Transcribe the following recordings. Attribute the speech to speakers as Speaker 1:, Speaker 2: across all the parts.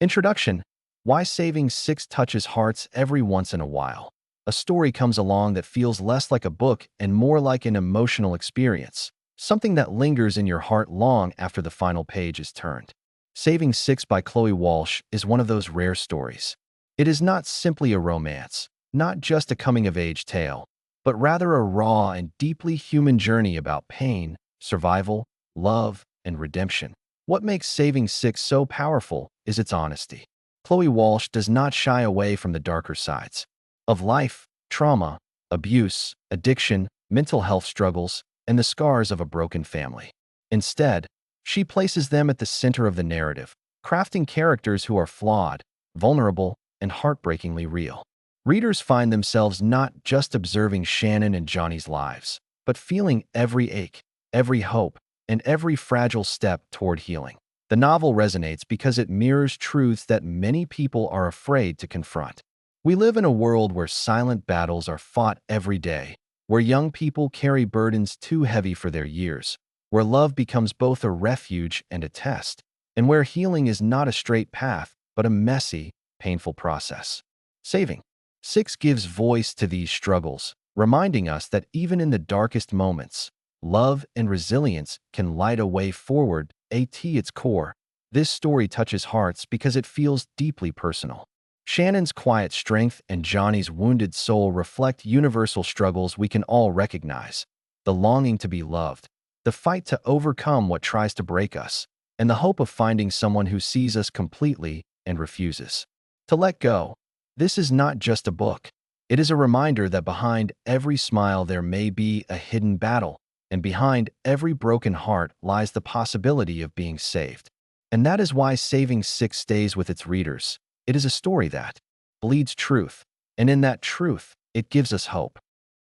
Speaker 1: Introduction. Why saving six touches hearts every once in a while. A story comes along that feels less like a book and more like an emotional experience, something that lingers in your heart long after the final page is turned. Saving Six by Chloe Walsh is one of those rare stories. It is not simply a romance, not just a coming-of-age tale, but rather a raw and deeply human journey about pain, survival, love, and redemption. What makes Saving Six so powerful is its honesty. Chloe Walsh does not shy away from the darker sides of life, trauma, abuse, addiction, mental health struggles, and the scars of a broken family. Instead, she places them at the center of the narrative, crafting characters who are flawed, vulnerable, and heartbreakingly real. Readers find themselves not just observing Shannon and Johnny's lives, but feeling every ache, every hope, and every fragile step toward healing. The novel resonates because it mirrors truths that many people are afraid to confront. We live in a world where silent battles are fought every day, where young people carry burdens too heavy for their years, where love becomes both a refuge and a test, and where healing is not a straight path, but a messy, painful process. Saving Six gives voice to these struggles, reminding us that even in the darkest moments, love and resilience can light a way forward. At its core, this story touches hearts because it feels deeply personal. Shannon's quiet strength and Johnny's wounded soul reflect universal struggles we can all recognize: the longing to be loved, the fight to overcome what tries to break us, and the hope of finding someone who sees us completely and refuses to let go. This is not just a book. It is a reminder that behind every smile there may be a hidden battle, and behind every broken heart lies the possibility of being saved. And that is why Saving Six stays with its readers. It is a story that bleeds truth, and in that truth, it gives us hope.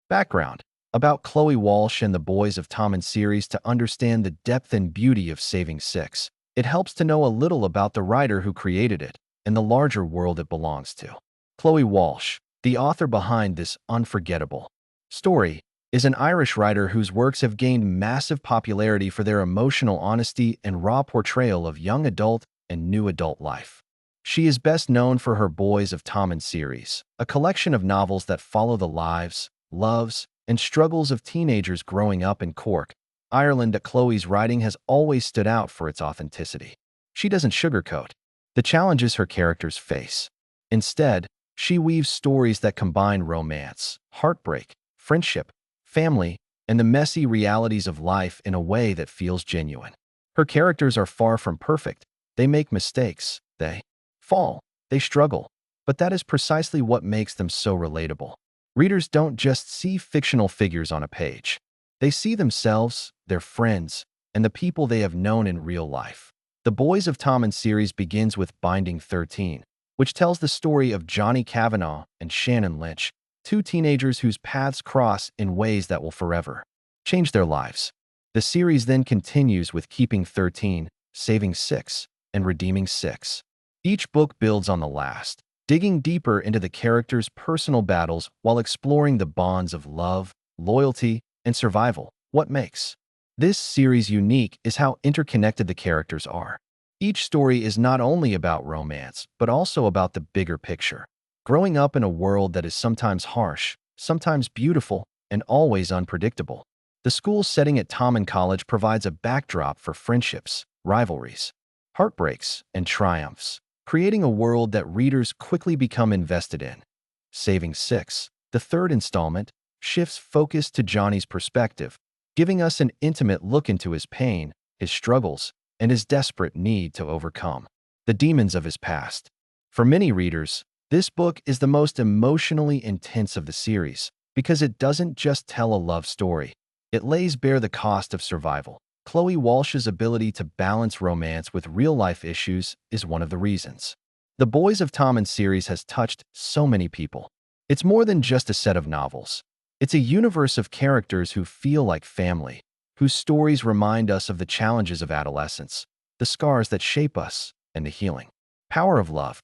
Speaker 1: Background. About Chloe Walsh and the Boys of Tommen series. To understand the depth and beauty of Saving Six, it helps to know a little about the writer who created it and the larger world it belongs to. Chloe Walsh, the author behind this unforgettable story, is an Irish writer whose works have gained massive popularity for their emotional honesty and raw portrayal of young adult and new adult life. She is best known for her Boys of Tommen series, a collection of novels that follow the lives, loves, and struggles of teenagers growing up in Cork, Ireland. Chloe's writing has always stood out for its authenticity. She doesn't sugarcoat the challenges her characters face. Instead, she weaves stories that combine romance, heartbreak, friendship, family, and the messy realities of life in a way that feels genuine. Her characters are far from perfect. They make mistakes, they fall, they struggle, but that is precisely what makes them so relatable. Readers don't just see fictional figures on a page. They see themselves, their friends, and the people they have known in real life. The Boys of Tommen series begins with Binding 13, which tells the story of Johnny Kavanagh and Shannon Lynch, two teenagers whose paths cross in ways that will forever change their lives. The series then continues with Keeping 13, Saving Six, and Redeeming Six. Each book builds on the last, digging deeper into the characters' personal battles while exploring the bonds of love, loyalty, and survival. What makes this series unique is how interconnected the characters are. Each story is not only about romance, but also about the bigger picture. Growing up in a world that is sometimes harsh, sometimes beautiful, and always unpredictable. The school setting at Tommen College provides a backdrop for friendships, rivalries, heartbreaks, and triumphs, creating a world that readers quickly become invested in. Saving Six, the third installment, shifts focus to Johnny's perspective, giving us an intimate look into his pain, his struggles, and his desperate need to overcome the demons of his past. For many readers, this book is the most emotionally intense of the series because it doesn't just tell a love story. It lays bare the cost of survival. Chloe Walsh's ability to balance romance with real-life issues is one of the reasons the Boys of Tommen series has touched so many people. It's more than just a set of novels. It's a universe of characters who feel like family, whose stories remind us of the challenges of adolescence, the scars that shape us, and the healing power of love.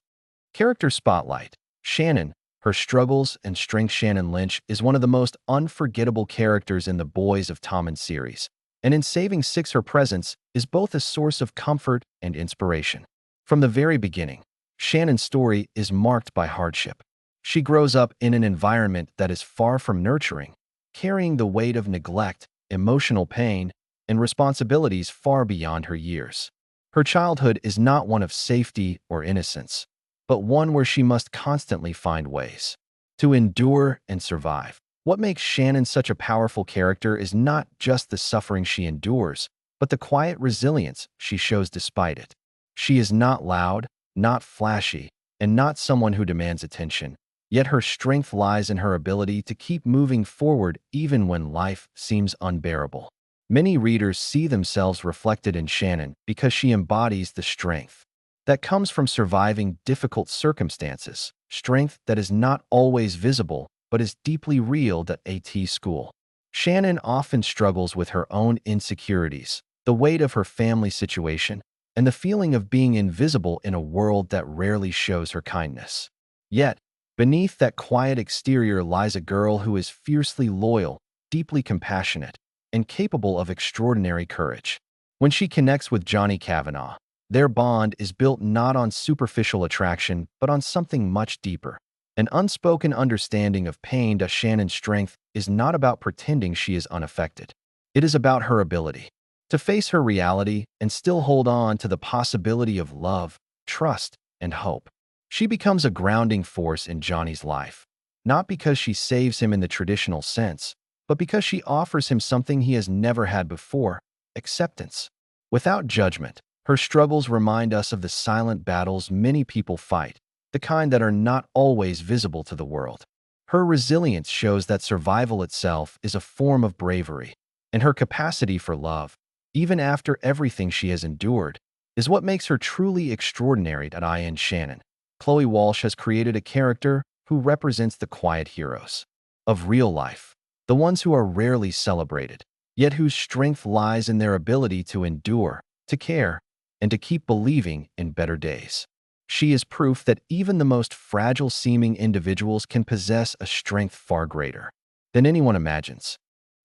Speaker 1: Character spotlight. Shannon, her struggles and strength. Shannon Lynch is one of the most unforgettable characters in the Boys of Tommen series, and in Saving Six her presence is both a source of comfort and inspiration. From the very beginning, Shannon's story is marked by hardship. She grows up in an environment that is far from nurturing, carrying the weight of neglect, emotional pain, and responsibilities far beyond her years. Her childhood is not one of safety or innocence, but one where she must constantly find ways to endure and survive. What makes Shannon such a powerful character is not just the suffering she endures, but the quiet resilience she shows despite it. She is not loud, not flashy, and not someone who demands attention. Yet her strength lies in her ability to keep moving forward even when life seems unbearable. Many readers see themselves reflected in Shannon because she embodies the strength that comes from surviving difficult circumstances, strength that is not always visible but is deeply real at school. Shannon often struggles with her own insecurities, the weight of her family situation, and the feeling of being invisible in a world that rarely shows her kindness. Yet, beneath that quiet exterior lies a girl who is fiercely loyal, deeply compassionate, and capable of extraordinary courage. When she connects with Johnny Kavanagh, their bond is built not on superficial attraction but on something much deeper. An unspoken understanding of pain. Shannon's strength is not about pretending she is unaffected. It is about her ability to face her reality and still hold on to the possibility of love, trust, and hope. She becomes a grounding force in Johnny's life, not because she saves him in the traditional sense, but because she offers him something he has never had before: acceptance. Without judgment, her struggles remind us of the silent battles many people fight, the kind that are not always visible to the world. Her resilience shows that survival itself is a form of bravery, and her capacity for love, even after everything she has endured, is what makes her truly extraordinary. In Shannon, Chloe Walsh has created a character who represents the quiet heroes of real life, the ones who are rarely celebrated, yet whose strength lies in their ability to endure, to care, and to keep believing in better days. She is proof that even the most fragile-seeming individuals can possess a strength far greater than anyone imagines.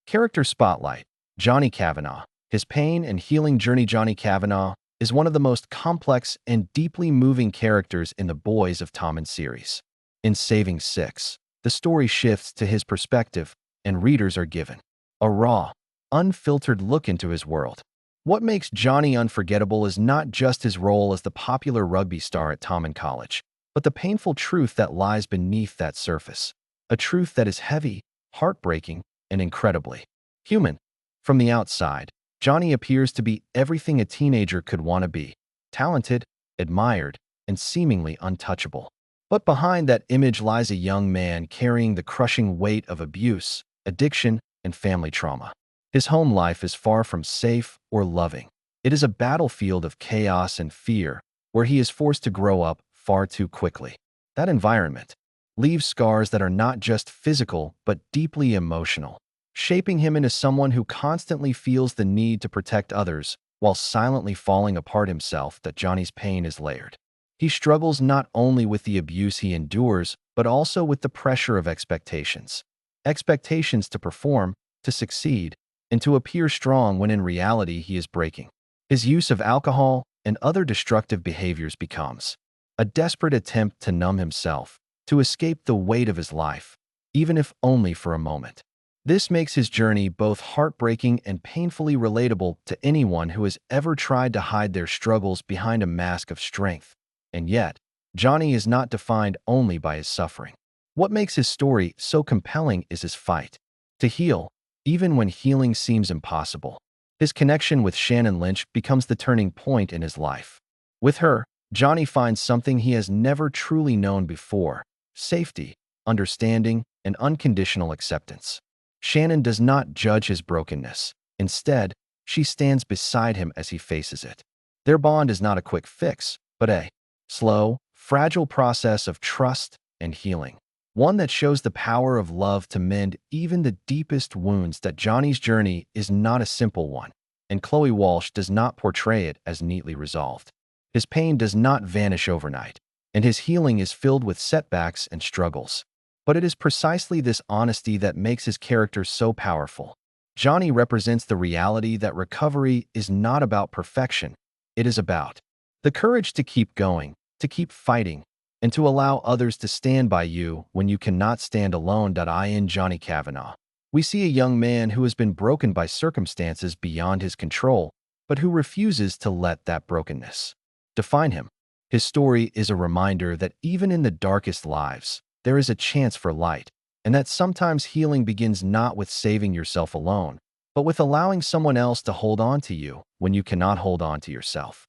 Speaker 1: Character Spotlight: Johnny Kavanagh. His pain and healing journey. Johnny Kavanagh is one of the most complex and deeply moving characters in the Boys of Tommen series. In Saving Six, the story shifts to his perspective, and readers are given a raw, unfiltered look into his world. What makes Johnny unforgettable is not just his role as the popular rugby star at Tommen College, but the painful truth that lies beneath that surface. A truth that is heavy, heartbreaking, and incredibly human. From the outside, Johnny appears to be everything a teenager could want to be: talented, admired, and seemingly untouchable. But behind that image lies a young man carrying the crushing weight of abuse, addiction, and family trauma. His home life is far from safe or loving. It is a battlefield of chaos and fear, where he is forced to grow up far too quickly. That environment leaves scars that are not just physical but deeply emotional, shaping him into someone who constantly feels the need to protect others while silently falling apart himself. Johnny's pain is layered. He struggles not only with the abuse he endures, but also with the pressure of expectations. Expectations to perform, to succeed, and to appear strong when in reality he is breaking. His use of alcohol and other destructive behaviors becomes a desperate attempt to numb himself, to escape the weight of his life, even if only for a moment. This makes his journey both heartbreaking and painfully relatable to anyone who has ever tried to hide their struggles behind a mask of strength. And yet, Johnny is not defined only by his suffering. What makes his story so compelling is his fight to heal, even when healing seems impossible. His connection with Shannon Lynch becomes the turning point in his life. With her, Johnny finds something he has never truly known before: safety, understanding, and unconditional acceptance. Shannon does not judge his brokenness. Instead, she stands beside him as he faces it. Their bond is not a quick fix, but a slow, fragile process of trust and healing. One that shows the power of love to mend even the deepest wounds. Johnny's journey is not a simple one, and Chloe Walsh does not portray it as neatly resolved. His pain does not vanish overnight, and his healing is filled with setbacks and struggles. But it is precisely this honesty that makes his character so powerful. Johnny represents the reality that recovery is not about perfection. It is about the courage to keep going, to keep fighting, and to allow others to stand by you when you cannot stand alone. In Johnny Kavanagh, we see a young man who has been broken by circumstances beyond his control, but who refuses to let that brokenness define him. His story is a reminder that even in the darkest lives, there is a chance for light, and that sometimes healing begins not with saving yourself alone, but with allowing someone else to hold on to you when you cannot hold on to yourself.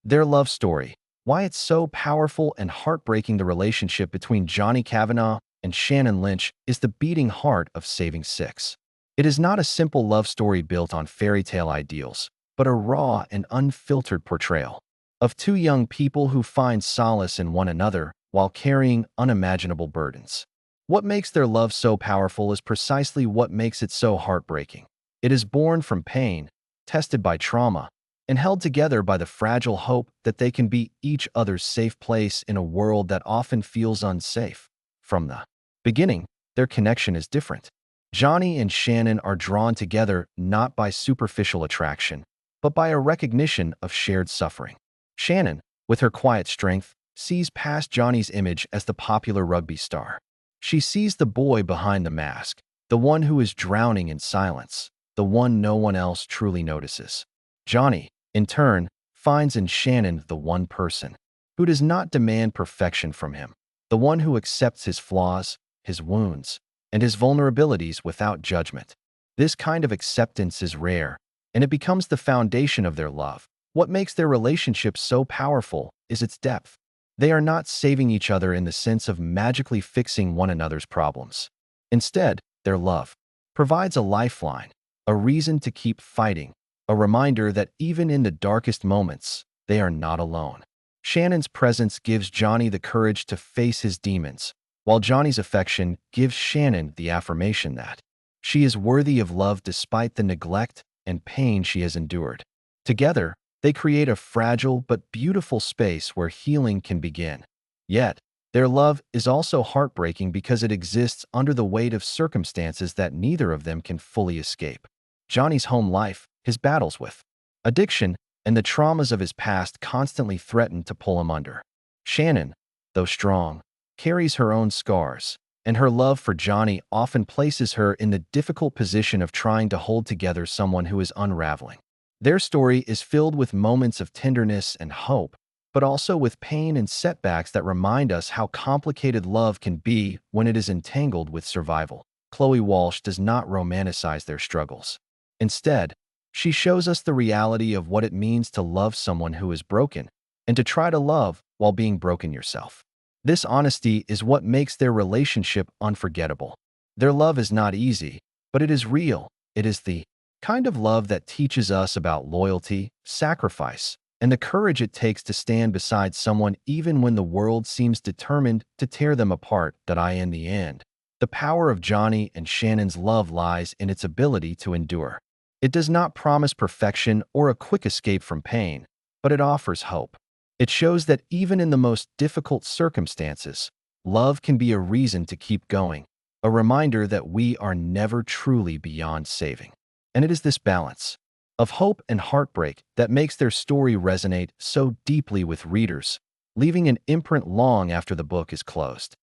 Speaker 1: Their love story, why it's so powerful and heartbreaking. The relationship between Johnny Kavanagh and Shannon Lynch is the beating heart of Saving Six. It is not a simple love story built on fairy tale ideals, but a raw and unfiltered portrayal of two young people who find solace in one another while carrying unimaginable burdens. What makes their love so powerful is precisely what makes it so heartbreaking. It is born from pain, tested by trauma, and held together by the fragile hope that they can be each other's safe place in a world that often feels unsafe. From the beginning, their connection is different. Johnny and Shannon are drawn together not by superficial attraction, but by a recognition of shared suffering. Shannon, with her quiet strength, sees past Johnny's image as the popular rugby star. She sees the boy behind the mask, the one who is drowning in silence, the one no one else truly notices. Johnny, in turn, finds in Shannon the one person who does not demand perfection from him, the one who accepts his flaws, his wounds, and his vulnerabilities without judgment. This kind of acceptance is rare, and it becomes the foundation of their love. What makes their relationship so powerful is its depth. They are not saving each other in the sense of magically fixing one another's problems. Instead, their love provides a lifeline, a reason to keep fighting, a reminder that even in the darkest moments, they are not alone. Shannon's presence gives Johnny the courage to face his demons, while Johnny's affection gives Shannon the affirmation that she is worthy of love despite the neglect and pain she has endured. Together, they create a fragile but beautiful space where healing can begin. Yet, their love is also heartbreaking because it exists under the weight of circumstances that neither of them can fully escape. Johnny's home life, his battles with addiction, and the traumas of his past constantly threaten to pull him under. Shannon, though strong, carries her own scars, and her love for Johnny often places her in the difficult position of trying to hold together someone who is unraveling. Their story is filled with moments of tenderness and hope, but also with pain and setbacks that remind us how complicated love can be when it is entangled with survival. Chloe Walsh does not romanticize their struggles. Instead, she shows us the reality of what it means to love someone who is broken and to try to love while being broken yourself. This honesty is what makes their relationship unforgettable. Their love is not easy, but it is real. It is the kind of love that teaches us about loyalty, sacrifice, and the courage it takes to stand beside someone even when the world seems determined to tear them apart. In the end, the power of Johnny and Shannon's love lies in its ability to endure. It does not promise perfection or a quick escape from pain, but it offers hope. It shows that even in the most difficult circumstances, love can be a reason to keep going, a reminder that we are never truly beyond saving. And it is this balance of hope and heartbreak that makes their story resonate so deeply with readers, leaving an imprint long after the book is closed.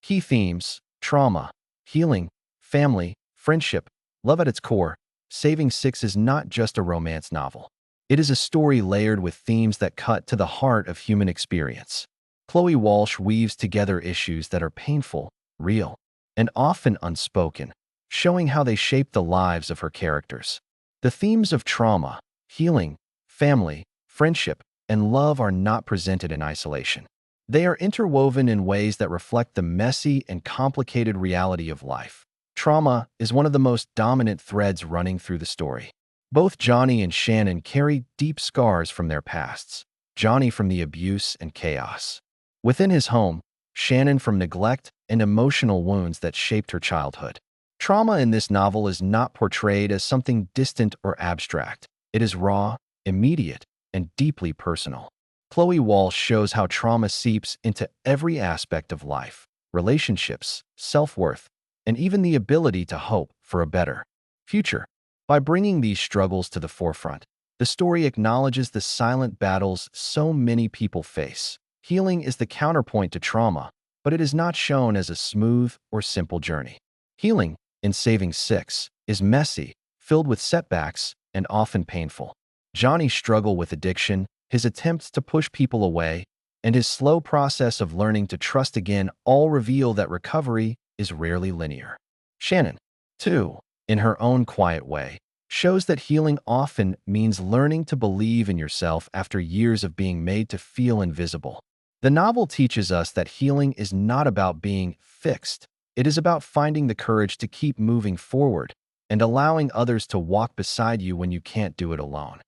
Speaker 1: Key themes: trauma, healing, family, friendship, love at its core. Saving Six is not just a romance novel. It is a story layered with themes that cut to the heart of human experience. Chloe Walsh weaves together issues that are painful, real, and often unspoken, showing how they shape the lives of her characters. The themes of trauma, healing, family, friendship, and love are not presented in isolation. They are interwoven in ways that reflect the messy and complicated reality of life. Trauma is one of the most dominant threads running through the story. Both Johnny and Shannon carry deep scars from their pasts. Johnny from the abuse and chaos within his home, Shannon from neglect and emotional wounds that shaped her childhood. Trauma in this novel is not portrayed as something distant or abstract. It is raw, immediate, and deeply personal. Chloe Walsh shows how trauma seeps into every aspect of life: relationships, self-worth, and even the ability to hope for a better future. By bringing these struggles to the forefront, the story acknowledges the silent battles so many people face: Healing is the counterpoint to trauma, but it is not shown as a smooth or simple journey. Healing, in Saving Six, is messy, filled with setbacks, and often painful. Johnny's struggle with addiction, his attempts to push people away, and his slow process of learning to trust again all reveal that recovery is rarely linear. Shannon, too, in her own quiet way, shows that healing often means learning to believe in yourself after years of being made to feel invisible. The novel teaches us that healing is not about being fixed. It is about finding the courage to keep moving forward and allowing others to walk beside you when you can't do it alone.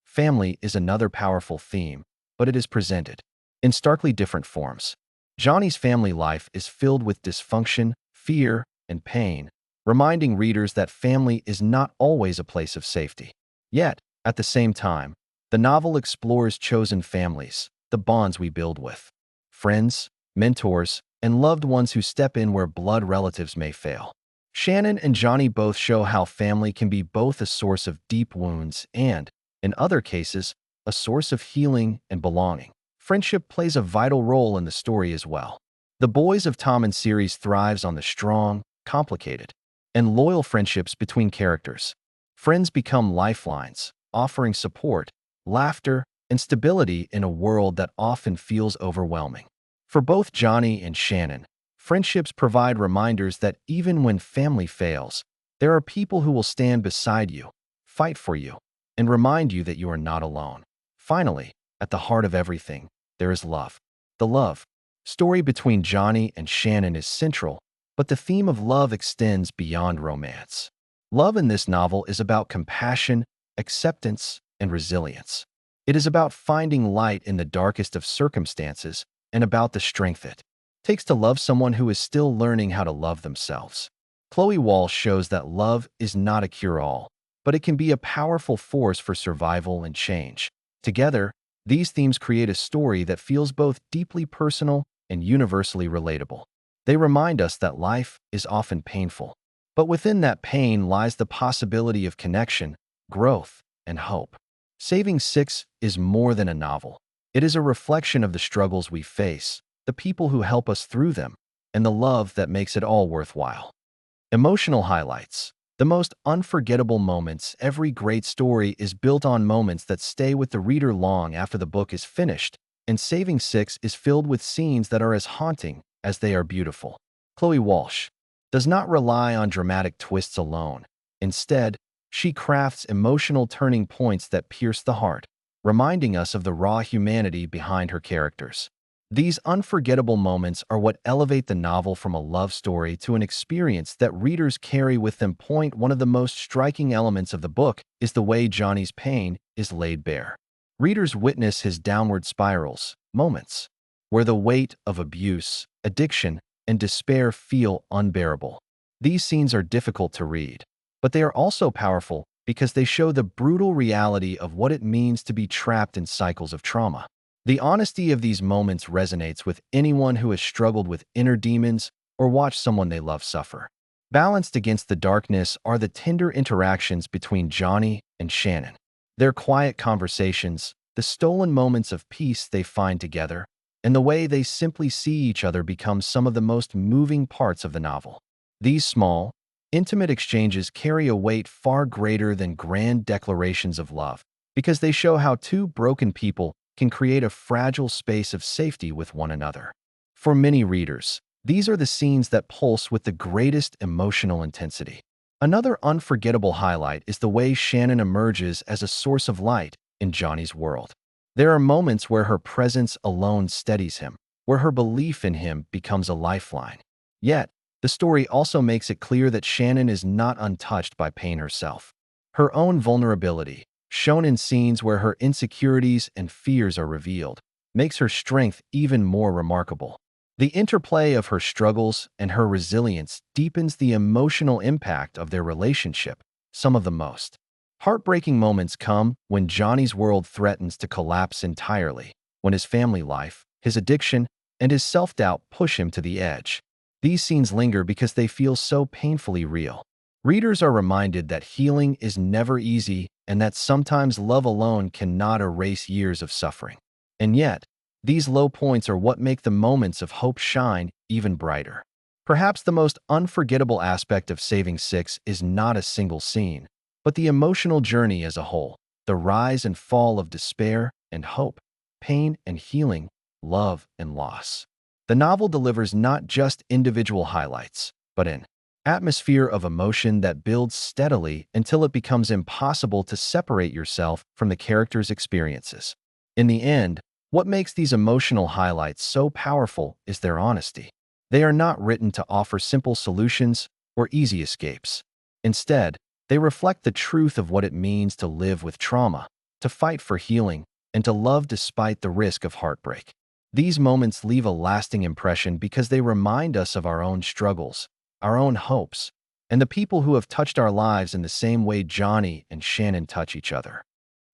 Speaker 1: Family is another powerful theme, but it is presented in starkly different forms. Johnny's family life is filled with dysfunction, fear, and pain, reminding readers that family is not always a place of safety. Yet, at the same time, the novel explores chosen families, the bonds we build with friends, mentors, and loved ones who step in where blood relatives may fail. Shannon and Johnny both show how family can be both a source of deep wounds and, in other cases, a source of healing and belonging. Friendship plays a vital role in the story as well. The Boys of Tommen series thrives on the strong, complicated, and loyal friendships between characters. Friends become lifelines, offering support, laughter, and stability in a world that often feels overwhelming. For both Johnny and Shannon, friendships provide reminders that even when family fails, there are people who will stand beside you, fight for you, and remind you that you are not alone. Finally, at the heart of everything, there is love. The love story between Johnny and Shannon is central, but the theme of love extends beyond romance. Love in this novel is about compassion, acceptance, and resilience. It is about finding light in the darkest of circumstances and about the strength it takes to love someone who is still learning how to love themselves. Chloe Walsh shows that love is not a cure-all, but it can be a powerful force for survival and change. Together, these themes create a story that feels both deeply personal and universally relatable. They remind us that life is often painful, but within that pain lies the possibility of connection, growth, and hope. Saving Six is more than a novel. It is a reflection of the struggles we face, the people who help us through them, and the love that makes it all worthwhile. Emotional highlights. The most unforgettable moments. Every great story is built on moments that stay with the reader long after the book is finished, and Saving Six is filled with scenes that are as haunting as they are beautiful. Chloe Walsh does not rely on dramatic twists alone. Instead, she crafts emotional turning points that pierce the heart, reminding us of the raw humanity behind her characters. These unforgettable moments are what elevate the novel from a love story to an experience that readers carry with them. One of the most striking elements of the book is the way Johnny's pain is laid bare. Readers witness his downward spirals, moments where the weight of abuse, addiction, and despair feel unbearable. These scenes are difficult to read, but they are also powerful because they show the brutal reality of what it means to be trapped in cycles of trauma. The honesty of these moments resonates with anyone who has struggled with inner demons or watched someone they love suffer. Balanced against the darkness are the tender interactions between Johnny and Shannon. Their quiet conversations, the stolen moments of peace they find together, and the way they simply see each other become some of the most moving parts of the novel. These small, intimate exchanges carry a weight far greater than grand declarations of love, because they show how two broken people can create a fragile space of safety with one another. For many readers, these are the scenes that pulse with the greatest emotional intensity. Another unforgettable highlight is the way Shannon emerges as a source of light in Johnny's world. There are moments where her presence alone steadies him, where her belief in him becomes a lifeline. Yet, the story also makes it clear that Shannon is not untouched by pain herself. Her own vulnerability, shown in scenes where her insecurities and fears are revealed, makes her strength even more remarkable. The interplay of her struggles and her resilience deepens the emotional impact of their relationship. Some of the most heartbreaking moments come when Johnny's world threatens to collapse entirely, when his family life, his addiction, and his self-doubt push him to the edge. These scenes linger because they feel so painfully real. Readers are reminded that healing is never easy and that sometimes love alone cannot erase years of suffering. And yet, These low points are what make the moments of hope shine even brighter. Perhaps the most unforgettable aspect of Saving Six is not a single scene, but the emotional journey as a whole, the rise and fall of despair and hope, pain and healing, love and loss. The novel delivers not just individual highlights, but an atmosphere of emotion that builds steadily until it becomes impossible to separate yourself from the characters' experiences. In the end, what makes these emotional highlights so powerful is their honesty. They are not written to offer simple solutions or easy escapes. Instead, they reflect the truth of what it means to live with trauma, to fight for healing, and to love despite the risk of heartbreak. These moments leave a lasting impression because they remind us of our own struggles, our own hopes, and the people who have touched our lives in the same way Johnny and Shannon touch each other.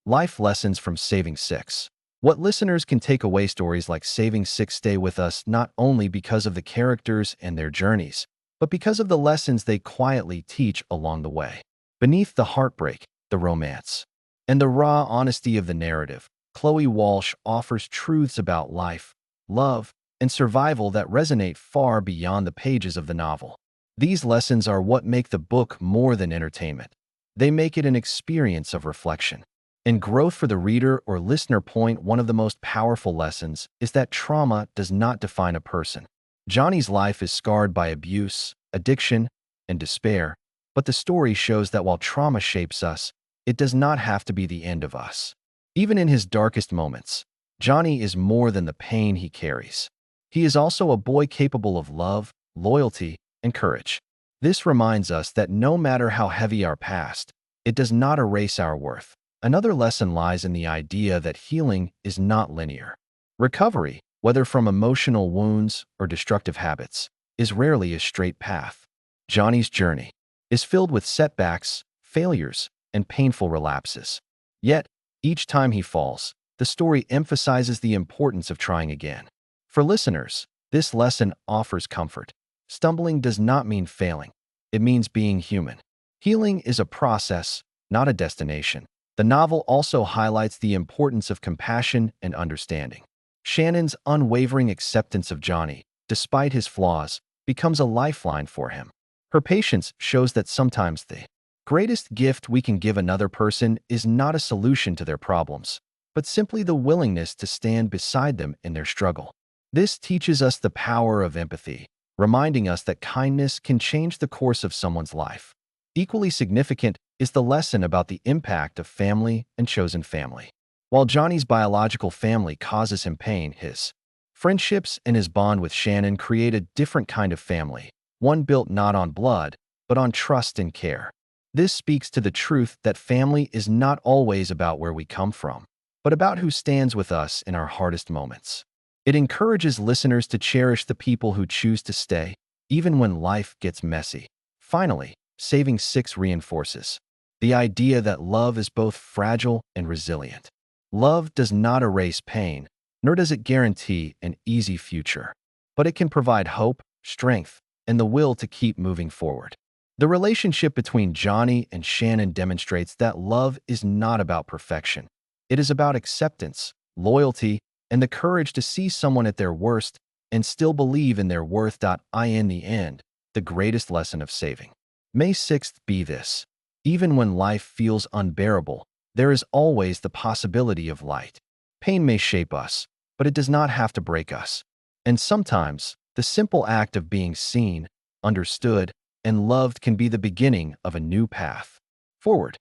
Speaker 1: Life lessons from Saving Six. What listeners can take away stories like Saving Six stay with us not only because of the characters and their journeys, but because of the lessons they quietly teach along the way. Beneath the heartbreak, the romance, and the raw honesty of the narrative, Chloe Walsh offers truths about life, love, and survival that resonate far beyond the pages of the novel. These lessons are what make the book more than entertainment. They make it an experience of reflection and growth for the reader or listener. One of the most powerful lessons is that trauma does not define a person. Johnny's life is scarred by abuse, addiction, and despair, but the story shows that while trauma shapes us, it does not have to be the end of us. Even in his darkest moments, Johnny is more than the pain he carries. He is also a boy capable of love, loyalty, and courage. This reminds us that no matter how heavy our past, it does not erase our worth. Another lesson lies in the idea that healing is not linear. Recovery, whether from emotional wounds or destructive habits, is rarely a straight path. Johnny's journey is filled with setbacks, failures, and painful relapses. Yet, each time he falls, the story emphasizes the importance of trying again. For listeners, this lesson offers comfort. Stumbling does not mean failing. It means being human. Healing is a process, not a destination. The novel also highlights the importance of compassion and understanding. Shannon's unwavering acceptance of Johnny, despite his flaws, becomes a lifeline for him. Her patience shows that sometimes the greatest gift we can give another person is not a solution to their problems, but simply the willingness to stand beside them in their struggle. This teaches us the power of empathy, reminding us that kindness can change the course of someone's life. Equally significant is the lesson about the impact of family and chosen family. While Johnny's biological family causes him pain, his friendships and his bond with Shannon create a different kind of family, one built not on blood, but on trust and care. This speaks to the truth that family is not always about where we come from, but about who stands with us in our hardest moments. It encourages listeners to cherish the people who choose to stay, even when life gets messy. Finally, Saving Six reinforces the idea that love is both fragile and resilient. Love does not erase pain, nor does it guarantee an easy future, but it can provide hope, strength, and the will to keep moving forward. The relationship between Johnny and Shannon demonstrates that love is not about perfection. It is about acceptance, loyalty, and the courage to see someone at their worst and still believe in their worth. In the end, the greatest lesson of saving May 6th be this: even when life feels unbearable, there is always the possibility of light. Pain may shape us, but it does not have to break us. And sometimes, the simple act of being seen, understood, and loved can be the beginning of a new path forward.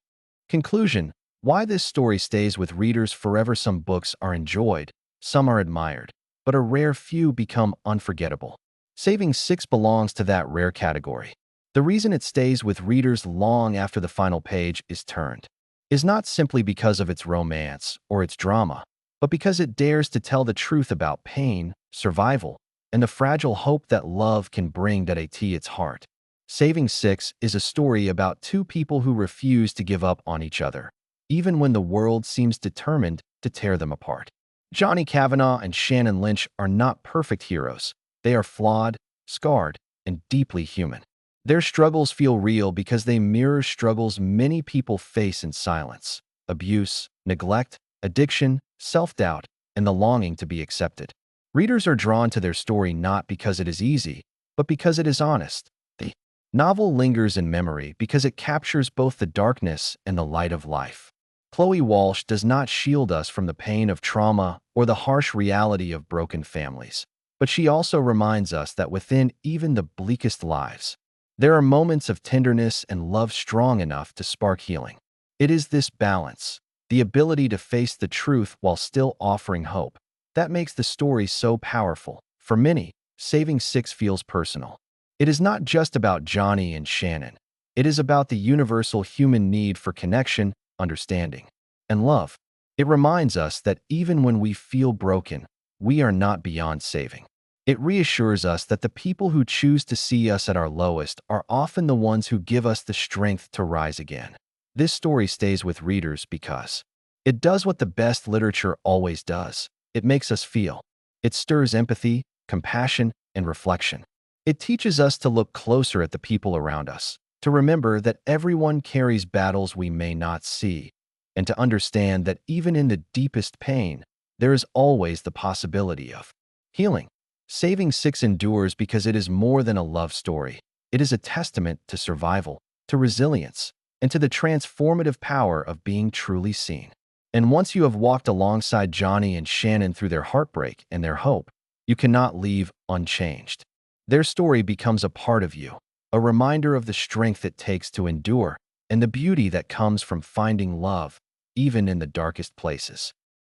Speaker 1: Conclusion: why this story stays with readers forever. Some books are enjoyed, some are admired, but a rare few become unforgettable. Saving Six belongs to that rare category. The reason it stays with readers long after the final page is turned is not simply because of its romance or its drama, but because it dares to tell the truth about pain, survival, and the fragile hope that love can bring. At its heart, Saving Six is a story about two people who refuse to give up on each other, even when the world seems determined to tear them apart. Johnny Kavanagh and Shannon Lynch are not perfect heroes. They are flawed, scarred, and deeply human. Their struggles feel real because they mirror struggles many people face in silence: abuse, neglect, addiction, self-doubt, and the longing to be accepted. Readers are drawn to their story not because it is easy, but because it is honest. The novel lingers in memory because it captures both the darkness and the light of life. Chloe Walsh does not shield us from the pain of trauma or the harsh reality of broken families, but she also reminds us that within even the bleakest lives, there are moments of tenderness and love strong enough to spark healing. It is this balance, the ability to face the truth while still offering hope, that makes the story so powerful. For many, Saving Six feels personal. It is not just about Johnny and Shannon. It is about the universal human need for connection, understanding, and love. It reminds us that even when we feel broken, we are not beyond saving. It reassures us that the people who choose to see us at our lowest are often the ones who give us the strength to rise again. This story stays with readers because it does what the best literature always does. It makes us feel. It stirs empathy, compassion, and reflection. It teaches us to look closer at the people around us, to remember that everyone carries battles we may not see, and to understand that even in the deepest pain, there is always the possibility of healing. Saving Six endures because it is more than a love story. It is a testament to survival, to resilience, and to the transformative power of being truly seen. And once you have walked alongside Johnny and Shannon through their heartbreak and their hope, you cannot leave unchanged. Their story becomes a part of you, a reminder of the strength it takes to endure and the beauty that comes from finding love, even in the darkest places.